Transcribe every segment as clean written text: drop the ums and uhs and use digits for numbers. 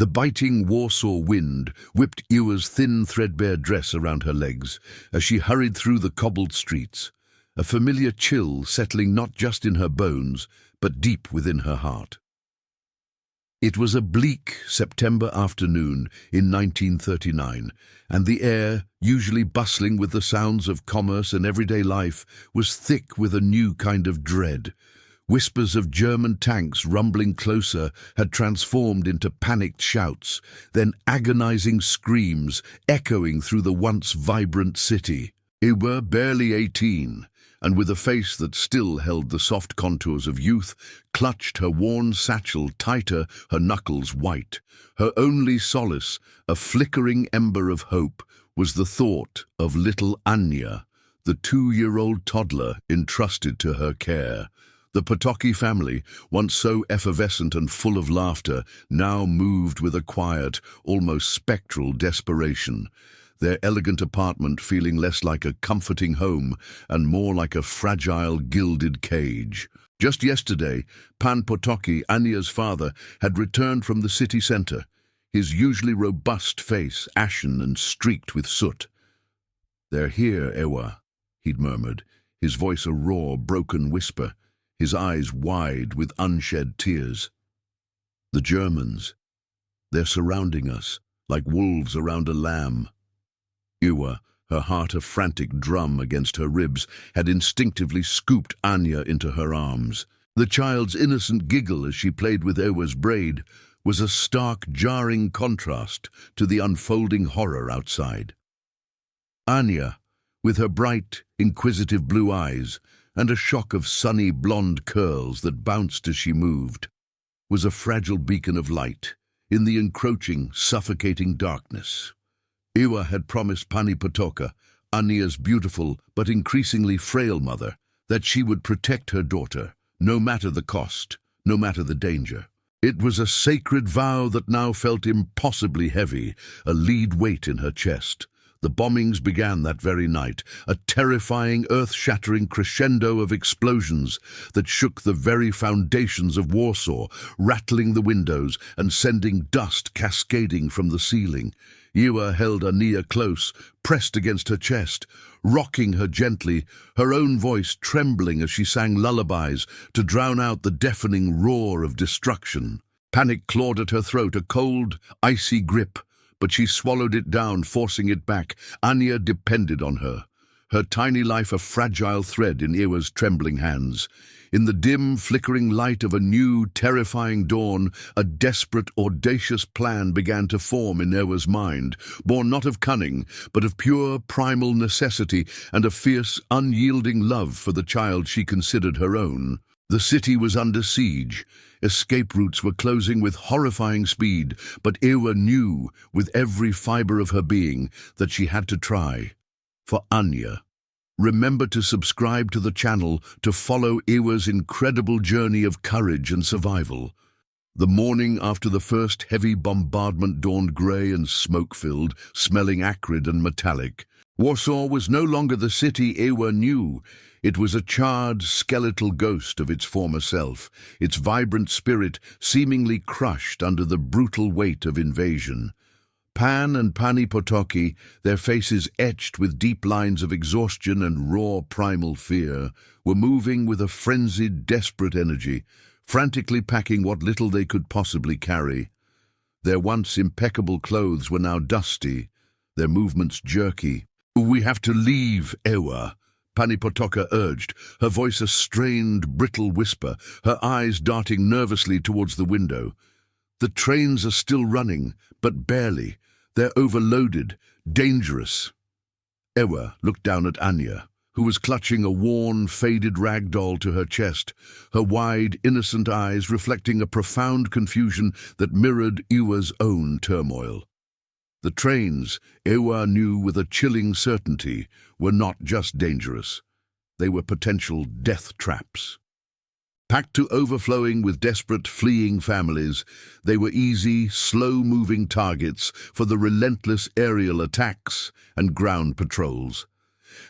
The biting Warsaw wind whipped Iwa's thin, threadbare dress around her legs as she hurried through the cobbled streets, a familiar chill settling not just in her bones, but deep within her heart. It was a bleak September afternoon in 1939, and the air, usually bustling with the sounds of commerce and everyday life, was thick with a new kind of dread. Whispers of German tanks rumbling closer had transformed into panicked shouts, then agonizing screams echoing through the once vibrant city. Iwa, barely 18, and with a face that still held the soft contours of youth, clutched her worn satchel tighter, her knuckles white. Her only solace, a flickering ember of hope, was the thought of little Ania, the 2-year-old toddler entrusted to her care. The Potocki family, once so effervescent and full of laughter, now moved with a quiet, almost spectral desperation, their elegant apartment feeling less like a comforting home and more like a fragile, gilded cage. Just yesterday, Pan Potocki, Ania's father, had returned from the city centre, his usually robust face ashen and streaked with soot. "They're here, Iwa," he'd murmured, his voice a raw, broken whisper, his eyes wide with unshed tears. "The Germans. They're surrounding us, like wolves around a lamb." Iwa, her heart a frantic drum against her ribs, had instinctively scooped Ania into her arms. The child's innocent giggle as she played with Iwa's braid was a stark, jarring contrast to the unfolding horror outside. Ania, with her bright, inquisitive blue eyes and a shock of sunny blonde curls that bounced as she moved, was a fragile beacon of light in the encroaching, suffocating darkness. Iwa had promised Pani Potocka, Ania's beautiful but increasingly frail mother, that she would protect her daughter, no matter the cost, no matter the danger. It was a sacred vow that now felt impossibly heavy, a lead weight in her chest. The bombings began that very night, a terrifying, earth-shattering crescendo of explosions that shook the very foundations of Warsaw, rattling the windows and sending dust cascading from the ceiling. Iwa held Ania close, pressed against her chest, rocking her gently, her own voice trembling as she sang lullabies to drown out the deafening roar of destruction. Panic clawed at her throat, a cold, icy grip, but she swallowed it down, forcing it back. Ania depended on her, her tiny life a fragile thread in Iwa's trembling hands. In the dim, flickering light of a new, terrifying dawn, a desperate, audacious plan began to form in Iwa's mind, born not of cunning, but of pure, primal necessity and a fierce, unyielding love for the child she considered her own. The city was under siege. Escape routes were closing with horrifying speed, but Iwa knew, with every fibre of her being, that she had to try. For Ania. Remember to subscribe to the channel to follow Iwa's incredible journey of courage and survival. The morning after the first heavy bombardment dawned grey and smoke-filled, smelling acrid and metallic. Warsaw was no longer the city Iwa knew. It was a charred, skeletal ghost of its former self, its vibrant spirit seemingly crushed under the brutal weight of invasion. Pan and Pani Potocki, their faces etched with deep lines of exhaustion and raw primal fear, were moving with a frenzied, desperate energy, frantically packing what little they could possibly carry. Their once impeccable clothes were now dusty, their movements jerky. "We have to leave, Iwa," Pani Potocka urged, her voice a strained, brittle whisper, her eyes darting nervously towards the window. "The trains are still running, but barely. They're overloaded, dangerous." Iwa looked down at Ania, who was clutching a worn, faded rag doll to her chest, her wide, innocent eyes reflecting a profound confusion that mirrored Iwa's own turmoil. The trains, Iwa knew with a chilling certainty, were not just dangerous. They were potential death traps. Packed to overflowing with desperate, fleeing families, they were easy, slow-moving targets for the relentless aerial attacks and ground patrols.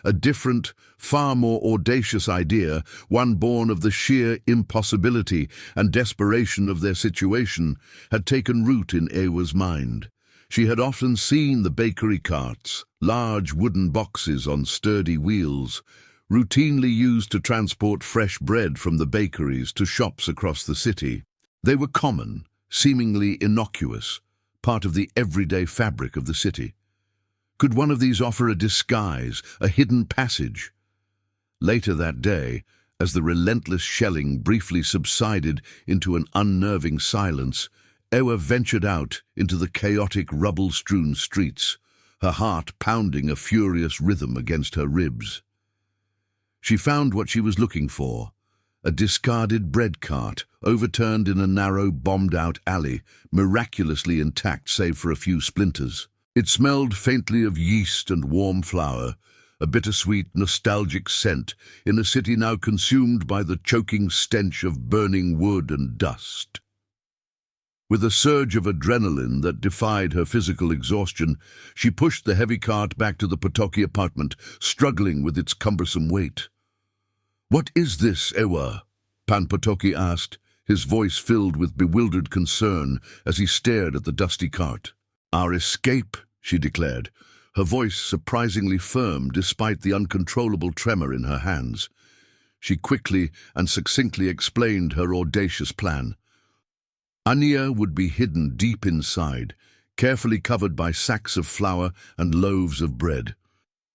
A different, far more audacious idea, one born of the sheer impossibility and desperation of their situation, had taken root in Ewa's mind. She had often seen the bakery carts, large wooden boxes on sturdy wheels, routinely used to transport fresh bread from the bakeries to shops across the city. They were common, seemingly innocuous, part of the everyday fabric of the city. Could one of these offer a disguise, a hidden passage? Later that day, as the relentless shelling briefly subsided into an unnerving silence, Ewa ventured out into the chaotic rubble-strewn streets, her heart pounding a furious rhythm against her ribs. She found what she was looking for, a discarded bread cart, overturned in a narrow, bombed-out alley, miraculously intact save for a few splinters. It smelled faintly of yeast and warm flour, a bittersweet, nostalgic scent in a city now consumed by the choking stench of burning wood and dust. With a surge of adrenaline that defied her physical exhaustion, she pushed the heavy cart back to the Potocki apartment, struggling with its cumbersome weight. "What is this, Ewa?" Pan Potocki asked, his voice filled with bewildered concern as he stared at the dusty cart. "Our escape," she declared, her voice surprisingly firm despite the uncontrollable tremor in her hands. She quickly and succinctly explained her audacious plan. Ania would be hidden deep inside, carefully covered by sacks of flour and loaves of bread.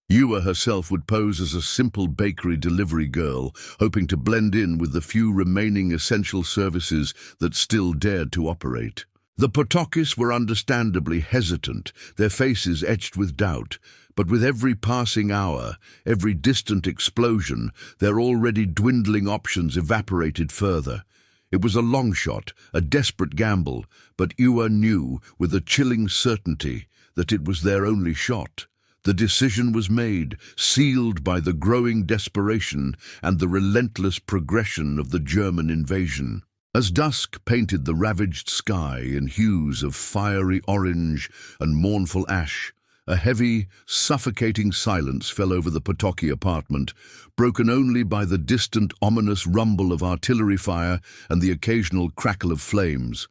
Ewa herself would pose as a simple bakery delivery girl, hoping to blend in with the few remaining essential services that still dared to operate. The Potockis were understandably hesitant, their faces etched with doubt, but with every passing hour, every distant explosion, their already dwindling options evaporated further. It was a long shot, a desperate gamble, but Ewa knew with a chilling certainty that it was their only shot. The decision was made, sealed by the growing desperation and the relentless progression of the German invasion. As dusk painted the ravaged sky in hues of fiery orange and mournful ash, a heavy, suffocating silence fell over the Potocki apartment, broken only by the distant, ominous rumble of artillery fire and the occasional crackle of flames.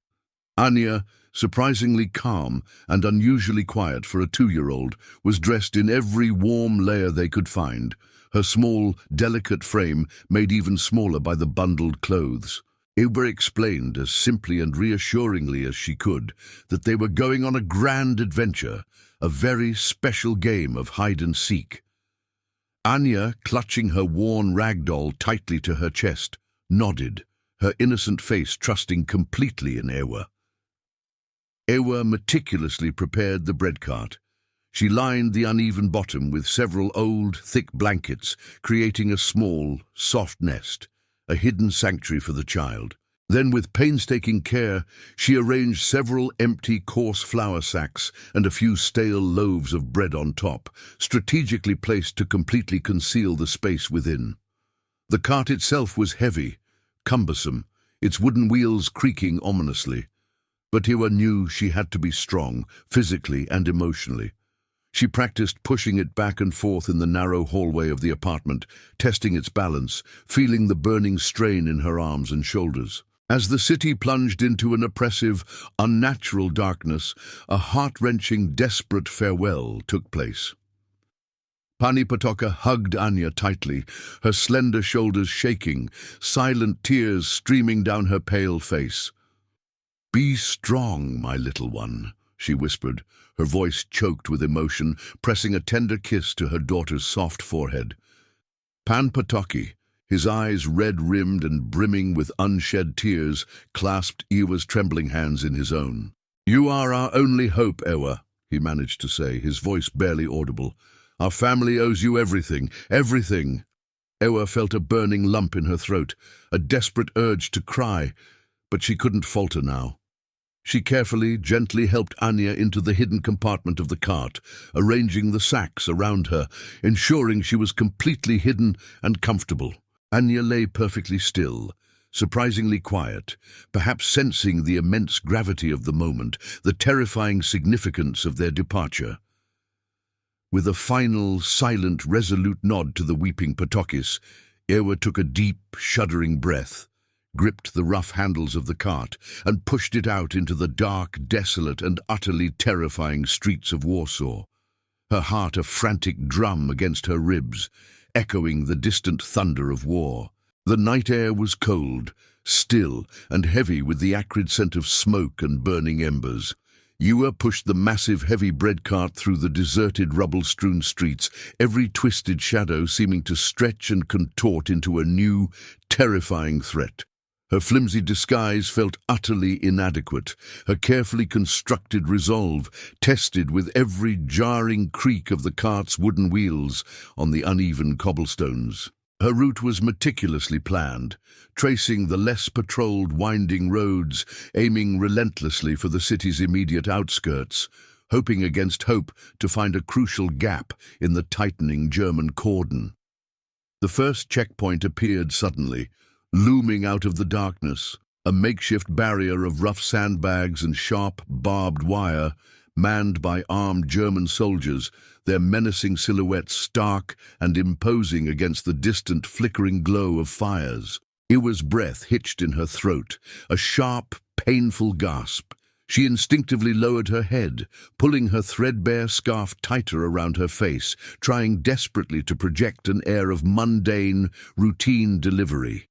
Ania, surprisingly calm and unusually quiet for a 2-year-old, was dressed in every warm layer they could find, her small, delicate frame made even smaller by the bundled clothes. Ewa explained as simply and reassuringly as she could that they were going on a grand adventure, a very special game of hide-and-seek. Ania, clutching her worn rag doll tightly to her chest, nodded, her innocent face trusting completely in Ewa. Ewa meticulously prepared the bread cart. She lined the uneven bottom with several old, thick blankets, creating a small, soft nest, a hidden sanctuary for the child. Then, with painstaking care, she arranged several empty, coarse flour sacks and a few stale loaves of bread on top, strategically placed to completely conceal the space within. The cart itself was heavy, cumbersome, its wooden wheels creaking ominously. But Ewa knew she had to be strong, physically and emotionally. She practiced pushing it back and forth in the narrow hallway of the apartment, testing its balance, feeling the burning strain in her arms and shoulders. As the city plunged into an oppressive, unnatural darkness, a heart-wrenching, desperate farewell took place. Pani Potocka hugged Ania tightly, her slender shoulders shaking, silent tears streaming down her pale face. "Be strong, my little one," she whispered, her voice choked with emotion, pressing a tender kiss to her daughter's soft forehead. Pan Potocki, his eyes red-rimmed and brimming with unshed tears, clasped Ewa's trembling hands in his own. "You are our only hope, Ewa," he managed to say, his voice barely audible. "Our family owes you everything, everything." Ewa felt a burning lump in her throat, a desperate urge to cry, but she couldn't falter now. She carefully, gently helped Ania into the hidden compartment of the cart, arranging the sacks around her, ensuring she was completely hidden and comfortable. Ania lay perfectly still, surprisingly quiet, perhaps sensing the immense gravity of the moment, the terrifying significance of their departure. With a final, silent, resolute nod to the weeping Potokis, Ewa took a deep, shuddering breath, gripped the rough handles of the cart, and pushed it out into the dark, desolate, and utterly terrifying streets of Warsaw, her heart a frantic drum against her ribs, echoing the distant thunder of war. The night air was cold, still, and heavy with the acrid scent of smoke and burning embers. Ewa pushed the massive, heavy bread cart through the deserted, rubble-strewn streets, every twisted shadow seeming to stretch and contort into a new, terrifying threat. Her flimsy disguise felt utterly inadequate, her carefully constructed resolve tested with every jarring creak of the cart's wooden wheels on the uneven cobblestones. Her route was meticulously planned, tracing the less patrolled winding roads, aiming relentlessly for the city's immediate outskirts, hoping against hope to find a crucial gap in the tightening German cordon. The first checkpoint appeared suddenly, looming out of the darkness, a makeshift barrier of rough sandbags and sharp, barbed wire, manned by armed German soldiers, their menacing silhouettes stark and imposing against the distant, flickering glow of fires. Ewa's breath hitched in her throat, a sharp, painful gasp. She instinctively lowered her head, pulling her threadbare scarf tighter around her face, trying desperately to project an air of mundane, routine delivery.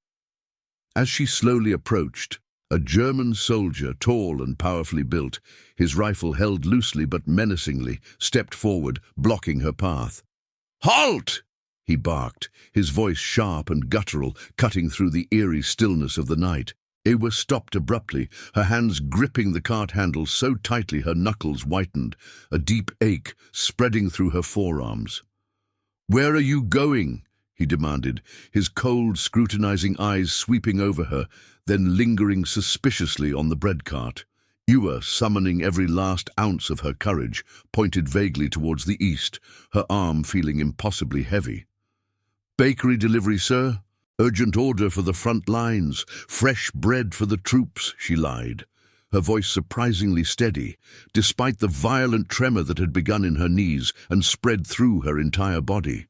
As she slowly approached, a German soldier, tall and powerfully built, his rifle held loosely but menacingly, stepped forward, blocking her path. "Halt!" he barked, his voice sharp and guttural, cutting through the eerie stillness of the night. Ewa stopped abruptly, her hands gripping the cart handle so tightly her knuckles whitened, a deep ache spreading through her forearms. "Where are you going?" he demanded, his cold, scrutinizing eyes sweeping over her, then lingering suspiciously on the bread cart. Ewa, summoning every last ounce of her courage, pointed vaguely towards the east, her arm feeling impossibly heavy. "Bakery delivery, sir. Urgent order for the front lines. Fresh bread for the troops," she lied, her voice surprisingly steady, despite the violent tremor that had begun in her knees and spread through her entire body.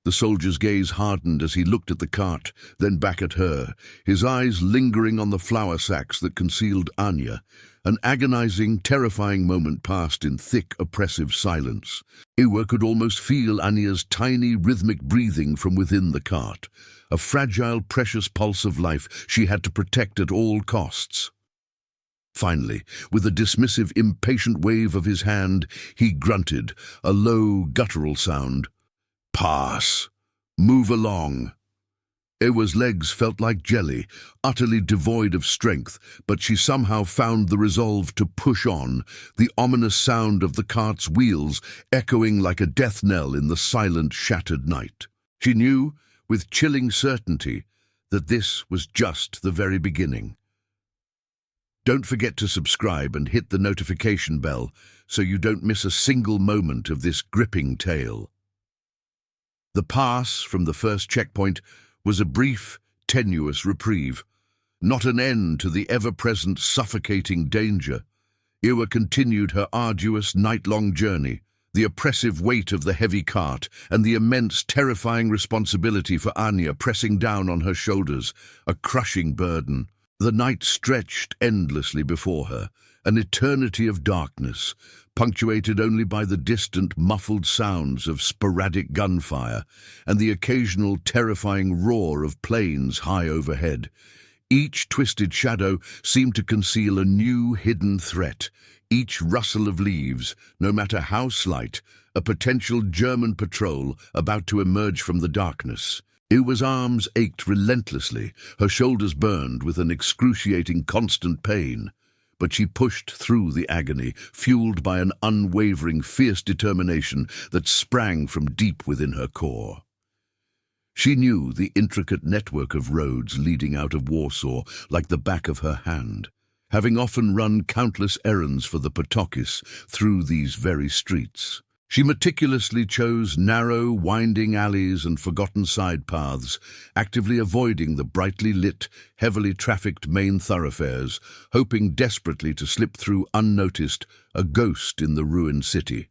The soldier's gaze hardened as he looked at the cart, then back at her, his eyes lingering on the flour sacks that concealed Ania. An agonizing, terrifying moment passed in thick, oppressive silence. Ewa could almost feel Ania's tiny, rhythmic breathing from within the cart, a fragile, precious pulse of life she had to protect at all costs. Finally, with a dismissive, impatient wave of his hand, he grunted, a low, guttural sound. "Pass. Move along." Ewa's legs felt like jelly, utterly devoid of strength, but she somehow found the resolve to push on, the ominous sound of the cart's wheels echoing like a death knell in the silent, shattered night. She knew, with chilling certainty, that this was just the very beginning. Don't forget to subscribe and hit the notification bell so you don't miss a single moment of this gripping tale. The pass from the first checkpoint was a brief, tenuous reprieve, not an end to the ever-present suffocating danger. Ewa continued her arduous, night-long journey, the oppressive weight of the heavy cart and the immense, terrifying responsibility for Ania pressing down on her shoulders, a crushing burden. The night stretched endlessly before her, an eternity of darkness, punctuated only by the distant, muffled sounds of sporadic gunfire and the occasional terrifying roar of planes high overhead. Each twisted shadow seemed to conceal a new hidden threat, each rustle of leaves, no matter how slight, a potential German patrol about to emerge from the darkness. Ewa's arms ached relentlessly, her shoulders burned with an excruciating constant pain. But she pushed through the agony, fueled by an unwavering, fierce determination that sprang from deep within her core. She knew the intricate network of roads leading out of Warsaw like the back of her hand, having often run countless errands for the Potokis through these very streets. She meticulously chose narrow, winding alleys and forgotten side paths, actively avoiding the brightly lit, heavily trafficked main thoroughfares, hoping desperately to slip through unnoticed, a ghost in the ruined city.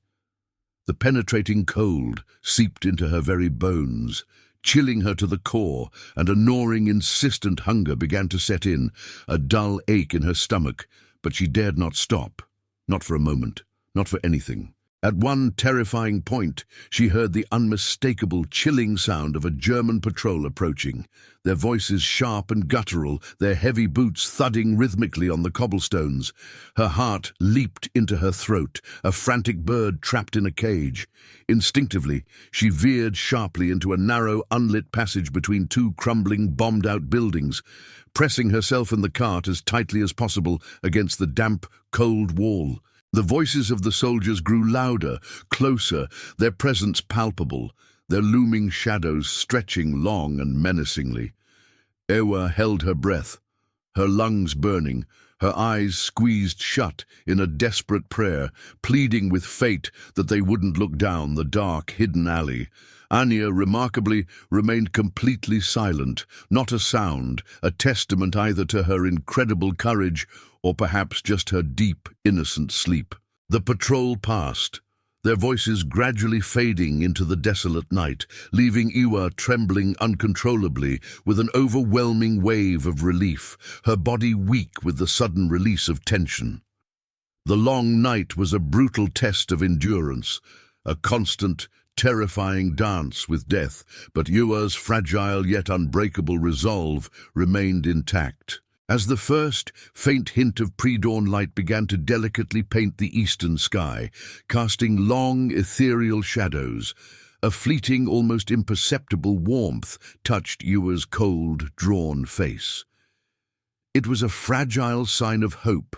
The penetrating cold seeped into her very bones, chilling her to the core, and a gnawing, insistent hunger began to set in, a dull ache in her stomach, but she dared not stop. Not for a moment, not for anything. At one terrifying point, she heard the unmistakable, chilling sound of a German patrol approaching, their voices sharp and guttural, their heavy boots thudding rhythmically on the cobblestones. Her heart leaped into her throat, a frantic bird trapped in a cage. Instinctively, she veered sharply into a narrow, unlit passage between two crumbling, bombed-out buildings, pressing herself and the cart as tightly as possible against the damp, cold wall. The voices of the soldiers grew louder, closer, their presence palpable, their looming shadows stretching long and menacingly. Ewa held her breath, her lungs burning, her eyes squeezed shut in a desperate prayer, pleading with fate that they wouldn't look down the dark, hidden alley. Ania, remarkably, remained completely silent, not a sound, a testament either to her incredible courage or perhaps just her deep, innocent sleep. The patrol passed, their voices gradually fading into the desolate night, leaving Ewa trembling uncontrollably with an overwhelming wave of relief, her body weak with the sudden release of tension. The long night was a brutal test of endurance, a constant, terrifying dance with death, but Ewa's fragile yet unbreakable resolve remained intact. As the first faint hint of pre-dawn light began to delicately paint the eastern sky, casting long, ethereal shadows, a fleeting, almost imperceptible warmth touched Ewa's cold, drawn face. It was a fragile sign of hope,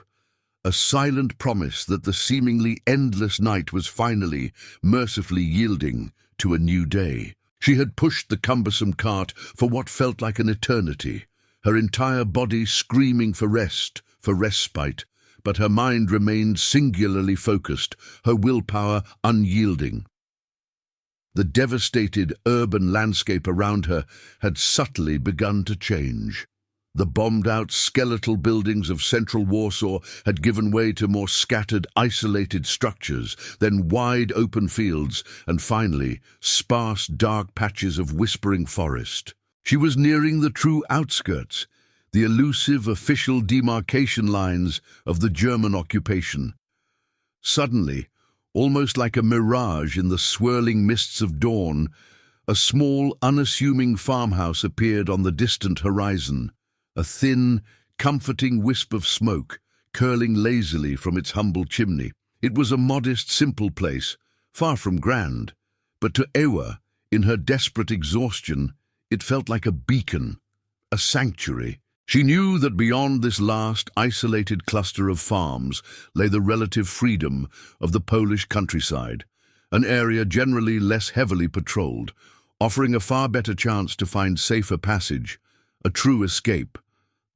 a silent promise that the seemingly endless night was finally, mercifully yielding to a new day. She had pushed the cumbersome cart for what felt like an eternity, her entire body screaming for rest, for respite, but her mind remained singularly focused, her willpower unyielding. The devastated urban landscape around her had subtly begun to change. The bombed-out skeletal buildings of central Warsaw had given way to more scattered, isolated structures, then wide open fields, and finally, sparse, dark patches of whispering forest. She was nearing the true outskirts, the elusive official demarcation lines of the German occupation. Suddenly, almost like a mirage in the swirling mists of dawn, a small, unassuming farmhouse appeared on the distant horizon, a thin, comforting wisp of smoke curling lazily from its humble chimney. It was a modest, simple place, far from grand, but to Ewa, in her desperate exhaustion, it felt like a beacon, a sanctuary. She knew that beyond this last, isolated cluster of farms lay the relative freedom of the Polish countryside, an area generally less heavily patrolled, offering a far better chance to find safer passage, a true escape.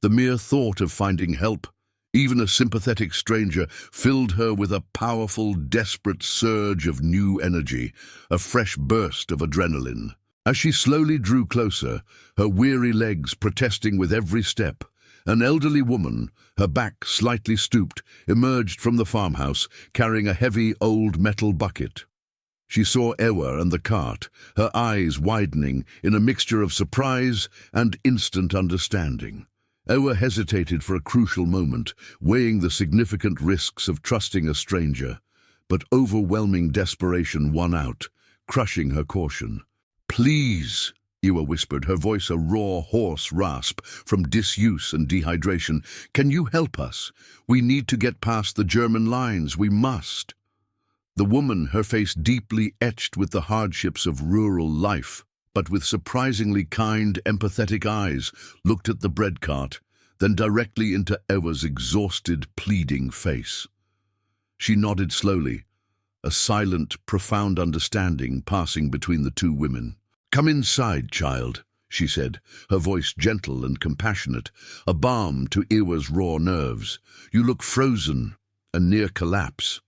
The mere thought of finding help, even a sympathetic stranger, filled her with a powerful, desperate surge of new energy, a fresh burst of adrenaline. As she slowly drew closer, her weary legs protesting with every step, an elderly woman, her back slightly stooped, emerged from the farmhouse, carrying a heavy old metal bucket. She saw Ewa and the cart, her eyes widening in a mixture of surprise and instant understanding. Ewa hesitated for a crucial moment, weighing the significant risks of trusting a stranger, but overwhelming desperation won out, crushing her caution. "Please," Ewa whispered, her voice a raw, hoarse rasp from disuse and dehydration. "Can you help us? We need to get past the German lines. We must." The woman, her face deeply etched with the hardships of rural life, but with surprisingly kind, empathetic eyes, looked at the bread cart, then directly into Ewa's exhausted, pleading face. She nodded slowly, a silent, profound understanding passing between the two women. "Come inside, child," she said, her voice gentle and compassionate, a balm to Ewa's raw nerves. "You look frozen and near collapse."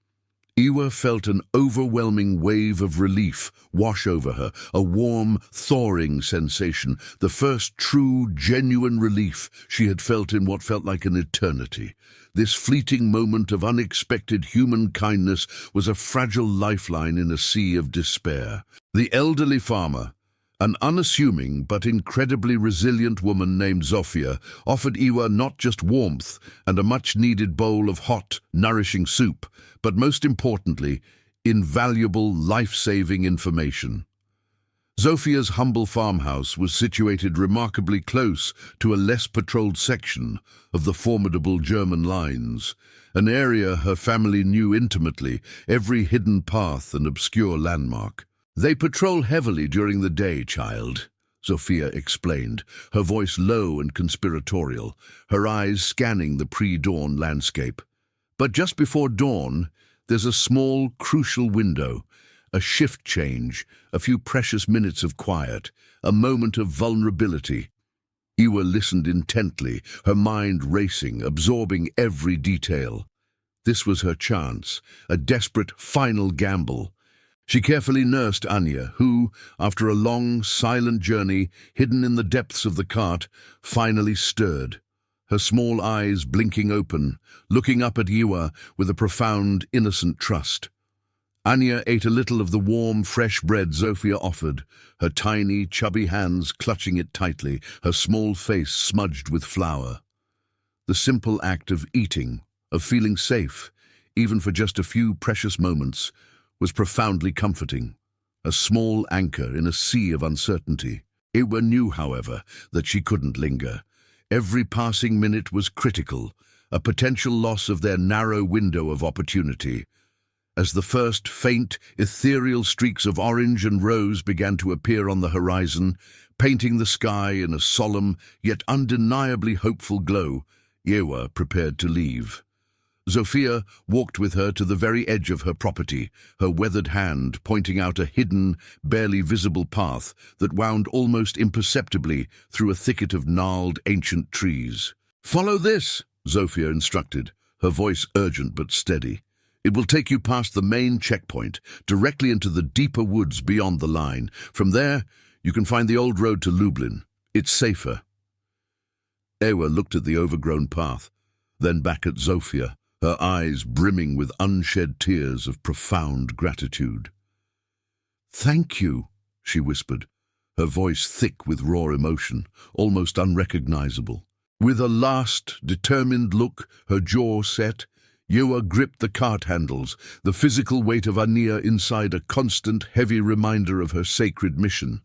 Iwa felt an overwhelming wave of relief wash over her, a warm, thawing sensation, the first true, genuine relief she had felt in what felt like an eternity. This fleeting moment of unexpected human kindness was a fragile lifeline in a sea of despair. The elderly farmer, an unassuming but incredibly resilient woman named Zofia, offered Iwa not just warmth and a much-needed bowl of hot, nourishing soup, but most importantly, invaluable, life-saving information. Zofia's humble farmhouse was situated remarkably close to a less patrolled section of the formidable German lines, an area her family knew intimately, every hidden path and obscure landmark. "They patrol heavily during the day, child," Zofia explained, her voice low and conspiratorial, her eyes scanning the pre-dawn landscape. "But just before dawn, there's a small, crucial window, a shift change, a few precious minutes of quiet, a moment of vulnerability." Iwa listened intently, her mind racing, absorbing every detail. This was her chance, a desperate final gamble. She carefully nursed Ania, who, after a long, silent journey, hidden in the depths of the cart, finally stirred, her small eyes blinking open, looking up at Iwa with a profound, innocent trust. Ania ate a little of the warm, fresh bread Zofia offered, her tiny, chubby hands clutching it tightly, her small face smudged with flour. The simple act of eating, of feeling safe, even for just a few precious moments, was profoundly comforting, a small anchor in a sea of uncertainty. Iwa knew, however, that she couldn't linger. Every passing minute was critical, a potential loss of their narrow window of opportunity. As the first faint, ethereal streaks of orange and rose began to appear on the horizon, painting the sky in a solemn yet undeniably hopeful glow, Iwa prepared to leave. Zofia walked with her to the very edge of her property, her weathered hand pointing out a hidden, barely visible path that wound almost imperceptibly through a thicket of gnarled, ancient trees. "Follow this," Zofia instructed, her voice urgent but steady. "It will take you past the main checkpoint, directly into the deeper woods beyond the line. From there, you can find the old road to Lublin. It's safer." Iwa looked at the overgrown path, then back at Zofia, her eyes brimming with unshed tears of profound gratitude. "Thank you," she whispered, her voice thick with raw emotion, almost unrecognizable. With a last, determined look, her jaw set, Iwa gripped the cart handles, the physical weight of Ania inside a constant, heavy reminder of her sacred mission.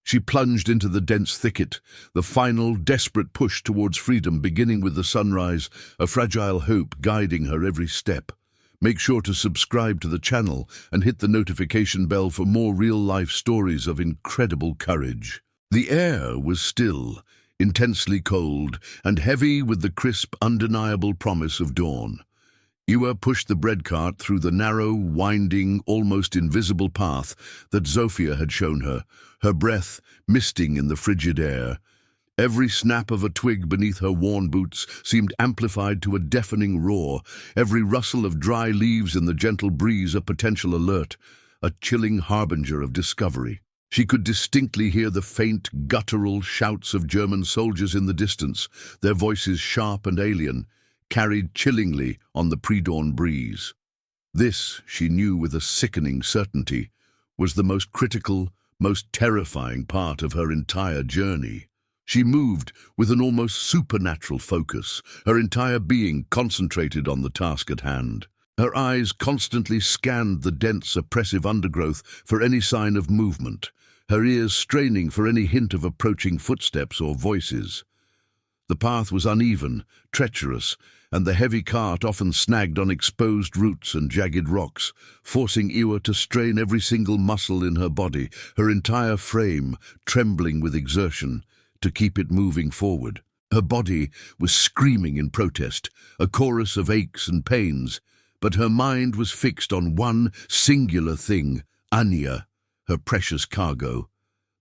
She plunged into the dense thicket, the final, desperate push towards freedom beginning with the sunrise, a fragile hope guiding her every step. Make sure to subscribe to the channel and hit the notification bell for more real-life stories of incredible courage. The air was still, intensely cold, and heavy with the crisp, undeniable promise of dawn. Iwa pushed the bread cart through the narrow, winding, almost invisible path that Zofia had shown her, her breath misting in the frigid air. Every snap of a twig beneath her worn boots seemed amplified to a deafening roar, every rustle of dry leaves in the gentle breeze a potential alert, a chilling harbinger of discovery. She could distinctly hear the faint, guttural shouts of German soldiers in the distance, their voices sharp and alien, carried chillingly on the pre-dawn breeze. This, she knew with a sickening certainty, was the most critical, most terrifying part of her entire journey. She moved with an almost supernatural focus, her entire being concentrated on the task at hand. Her eyes constantly scanned the dense, oppressive undergrowth for any sign of movement, her ears straining for any hint of approaching footsteps or voices. The path was uneven, treacherous, and the heavy cart often snagged on exposed roots and jagged rocks, forcing Iwa to strain every single muscle in her body, her entire frame trembling with exertion, to keep it moving forward. Her body was screaming in protest, a chorus of aches and pains, but her mind was fixed on one singular thing, Ania, her precious cargo.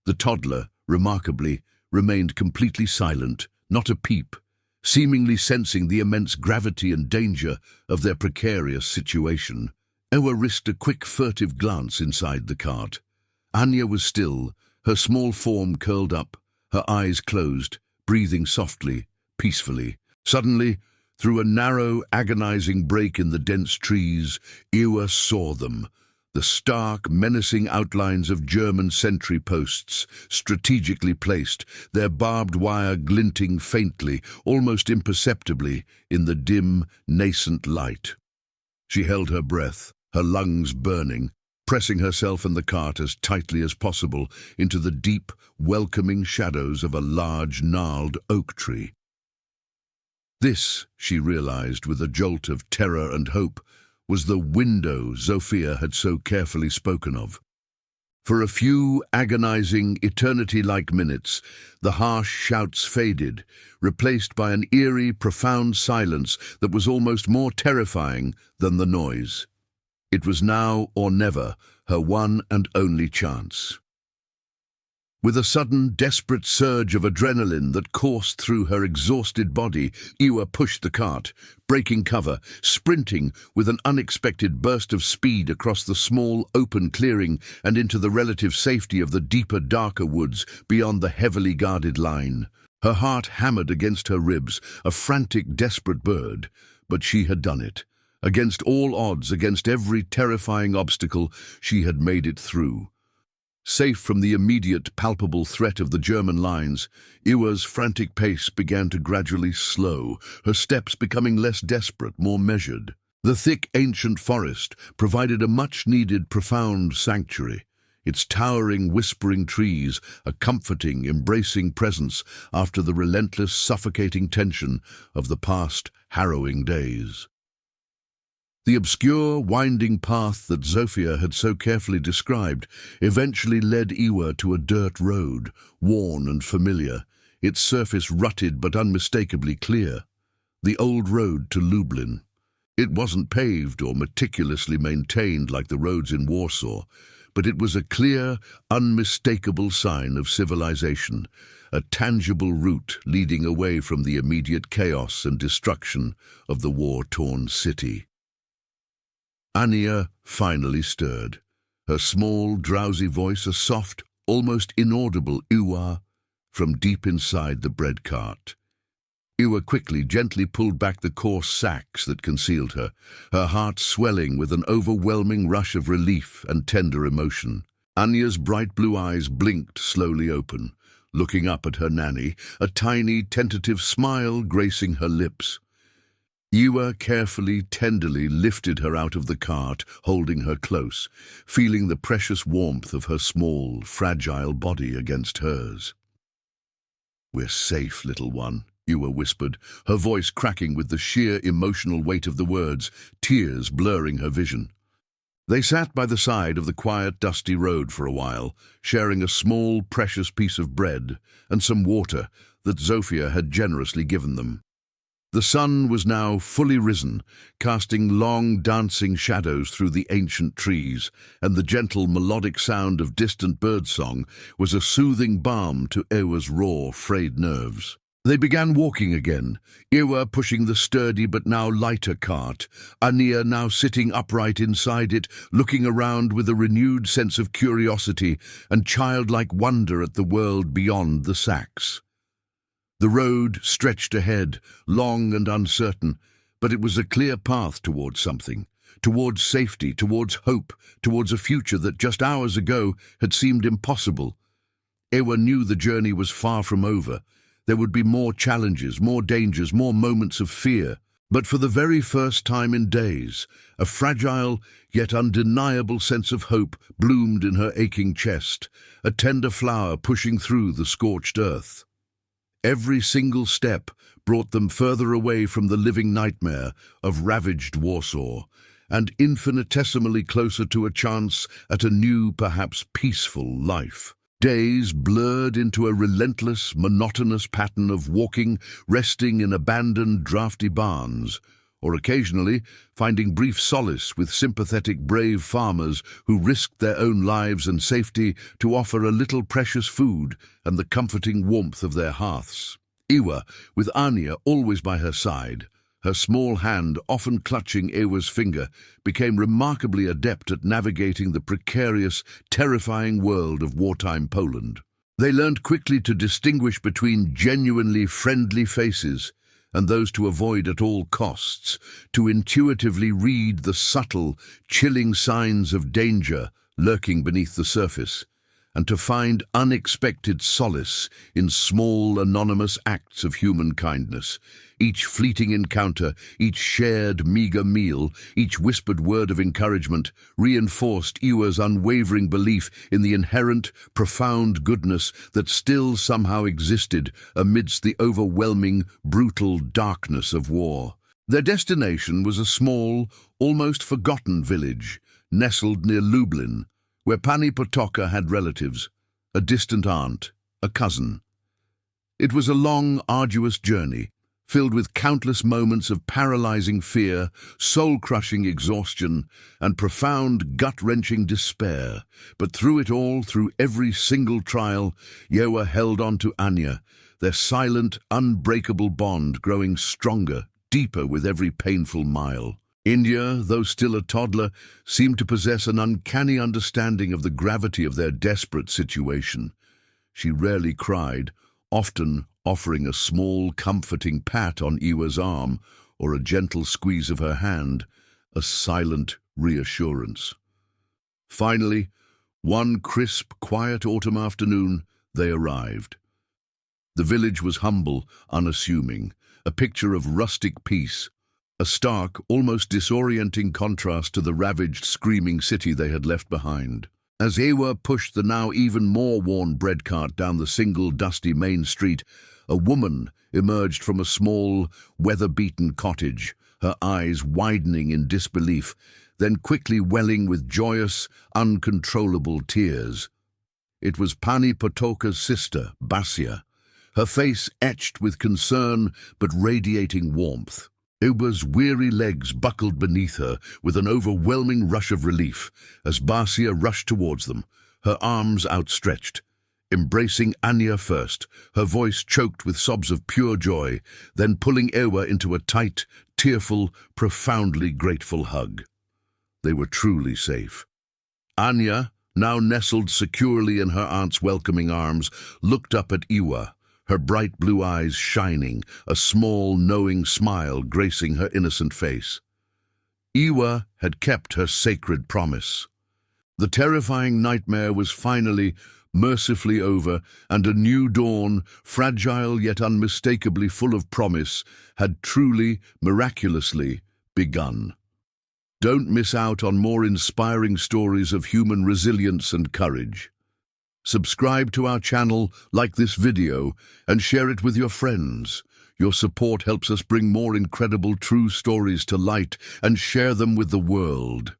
The toddler, remarkably, remained completely silent, not a peep, seemingly sensing the immense gravity and danger of their precarious situation. Ewa risked a quick, furtive glance inside the cart. Ania was still, her small form curled up, her eyes closed, breathing softly, peacefully. Suddenly, through a narrow, agonizing break in the dense trees, Ewa saw them. The stark, menacing outlines of German sentry posts, strategically placed, their barbed wire glinting faintly, almost imperceptibly, in the dim, nascent light. She held her breath, her lungs burning, pressing herself and the cart as tightly as possible into the deep, welcoming shadows of a large, gnarled oak tree. This, she realized with a jolt of terror and hope, was the window Zofia had so carefully spoken of. For a few agonizing, eternity-like minutes, the harsh shouts faded, replaced by an eerie, profound silence that was almost more terrifying than the noise. It was now or never, her one and only chance. With a sudden, desperate surge of adrenaline that coursed through her exhausted body, Ewa pushed the cart, breaking cover, sprinting with an unexpected burst of speed across the small, open clearing and into the relative safety of the deeper, darker woods beyond the heavily guarded line. Her heart hammered against her ribs, a frantic, desperate bird, but she had done it. Against all odds, against every terrifying obstacle, she had made it through. Safe from the immediate, palpable threat of the German lines, Ewa's frantic pace began to gradually slow, her steps becoming less desperate, more measured. The thick, ancient forest provided a much-needed, profound sanctuary, its towering, whispering trees a comforting, embracing presence after the relentless, suffocating tension of the past, harrowing days. The obscure, winding path that Zofia had so carefully described eventually led Ewa to a dirt road, worn and familiar, its surface rutted but unmistakably clear. The old road to Lublin. It wasn't paved or meticulously maintained like the roads in Warsaw, but it was a clear, unmistakable sign of civilization, a tangible route leading away from the immediate chaos and destruction of the war-torn city. Ania finally stirred, her small, drowsy voice a soft, almost inaudible "Ewa" from deep inside the bread cart. Ewa quickly, gently pulled back the coarse sacks that concealed her, her heart swelling with an overwhelming rush of relief and tender emotion. Ania's bright blue eyes blinked slowly open, looking up at her nanny, a tiny, tentative smile gracing her lips. Ewa carefully, tenderly lifted her out of the cart, holding her close, feeling the precious warmth of her small, fragile body against hers. "We're safe, little one," Ewa whispered, her voice cracking with the sheer emotional weight of the words, tears blurring her vision. They sat by the side of the quiet, dusty road for a while, sharing a small, precious piece of bread and some water that Zofia had generously given them. The sun was now fully risen, casting long, dancing shadows through the ancient trees, and the gentle, melodic sound of distant birdsong was a soothing balm to Ewa's raw, frayed nerves. They began walking again, Ewa pushing the sturdy but now lighter cart, Ania now sitting upright inside it, looking around with a renewed sense of curiosity and childlike wonder at the world beyond the sacks. The road stretched ahead, long and uncertain, but it was a clear path towards something, towards safety, towards hope, towards a future that just hours ago had seemed impossible. Ewa knew the journey was far from over. There would be more challenges, more dangers, more moments of fear. But for the very first time in days, a fragile yet undeniable sense of hope bloomed in her aching chest, a tender flower pushing through the scorched earth. Every single step brought them further away from the living nightmare of ravaged Warsaw, and infinitesimally closer to a chance at a new, perhaps peaceful life. Days blurred into a relentless, monotonous pattern of walking, resting in abandoned, drafty barns, or occasionally finding brief solace with sympathetic, brave farmers who risked their own lives and safety to offer a little precious food and the comforting warmth of their hearths. Ewa, with Ania always by her side, Her small hand, often clutching Ewa's finger, became remarkably adept at navigating the precarious, terrifying world of wartime Poland. They learned quickly to distinguish between genuinely friendly faces and those to avoid at all costs, to intuitively read the subtle, chilling signs of danger lurking beneath the surface, and to find unexpected solace in small, anonymous acts of human kindness. Each fleeting encounter, each shared meager meal, each whispered word of encouragement reinforced Ewa's unwavering belief in the inherent, profound goodness that still somehow existed amidst the overwhelming, brutal darkness of war. Their destination was a small, almost forgotten village, nestled near Lublin, where Pani Potoka had relatives, a distant aunt, a cousin. It was a long, arduous journey, filled with countless moments of paralyzing fear, soul-crushing exhaustion, and profound, gut-wrenching despair. But through it all, through every single trial, Ewa held on to Ania, their silent, unbreakable bond growing stronger, deeper with every painful mile. India, though still a toddler, seemed to possess an uncanny understanding of the gravity of their desperate situation. She rarely cried, often offering a small, comforting pat on Ewa's arm or a gentle squeeze of her hand, a silent reassurance. Finally, one crisp, quiet autumn afternoon, they arrived. The village was humble, unassuming, a picture of rustic peace, a stark, almost disorienting contrast to the ravaged, screaming city they had left behind. As Ewa pushed the now even more worn bread cart down the single, dusty main street, a woman emerged from a small, weather-beaten cottage, her eyes widening in disbelief, then quickly welling with joyous, uncontrollable tears. It was Pani Potoka's sister, Basia, her face etched with concern but radiating warmth. Ewa's weary legs buckled beneath her with an overwhelming rush of relief as Basia rushed towards them, her arms outstretched. Embracing Ania first, her voice choked with sobs of pure joy, then pulling Ewa into a tight, tearful, profoundly grateful hug. They were truly safe. Ania, now nestled securely in her aunt's welcoming arms, looked up at Ewa, her bright blue eyes shining, a small, knowing smile gracing her innocent face. Ewa had kept her sacred promise. The terrifying nightmare was finally, mercifully over, and a new dawn, fragile yet unmistakably full of promise, had truly, miraculously begun. Don't miss out on more inspiring stories of human resilience and courage. Subscribe to our channel, like this video, and share it with your friends. Your support helps us bring more incredible true stories to light and share them with the world.